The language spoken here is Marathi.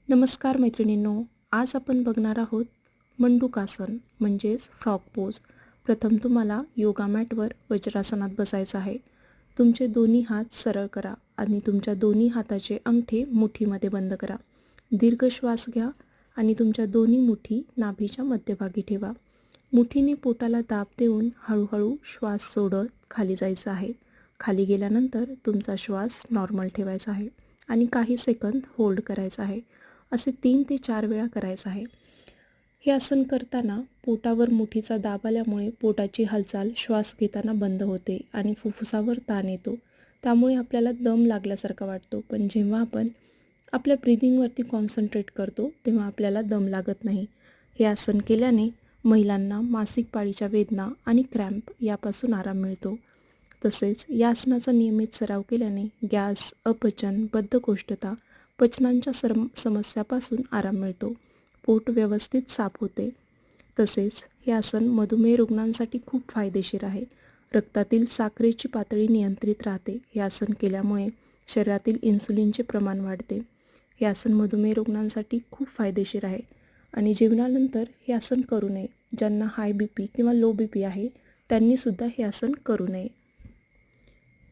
नमस्कार मैत्रिणींनो, आज आपण बघणार आहोत मंडूकासन म्हणजेच फ्रॉग पोज। प्रथम तुम्हाला योगा मॅटवर वज्रासनात बसायचं आहे। तुमचे दोन्ही हात सरळ करा आणि तुमच्या दोन्ही हाताचे अंगठे मुठीमध्ये बंद करा। दीर्घ श्वास घ्या आणि तुमच्या दोन्ही मुठी नाभीच्या मध्यभागी ठेवा। मुठीने पोटाला दाब देऊन हळूहळू श्वास सोडत खाली जायचं आहे। खाली गेल्यानंतर तुमचा श्वास नॉर्मल ठेवायचा आहे आणि काही सेकंद होल्ड करायचा आहे। असे 3 ते 4 वेळा करायचं आहे। हे आसन करताना पोटावर मुठीचा दाब आल्यामुळे पोटाची हालचाल श्वास घेताना बंद होते आणि फुफ्फुसावर ताण येतो। त्यामुळे आपल्याला दम लागल्यासारखा वाटतो, पण जेव्हा आपण आपल्या ब्रीदिंगवरती कॉन्सन्ट्रेट करतो तेव्हा आपल्याला दम लागत नाही। हे आसन केल्याने महिलांना मासिक पाळीच्या वेदना आणि क्रॅम्प यापासून आराम मिळतो। तसेच या आसनाचा नियमित सराव केल्याने गॅस, अपचन, बद्धकोष्ठता, पचनांच्या समस्यापासून आराम मिळतो। पोट व्यवस्थित साफ होते। तसेच हे आसन मधुमेह रुग्णांसाठी खूप फायदेशीर आहे। रक्तातील साखरेची पातळी नियंत्रित राहते। हे आसन केल्यामुळे शरीरातील इन्सुलिनचे प्रमाण वाढते। हे आसन मधुमेह रुग्णांसाठी खूप फायदेशीर आहे आणि जेवणानंतर हे आसन करू नये। ज्यांना हाय BP किंवा लो BP आहे त्यांनीसुद्धा हे आसन करू नये।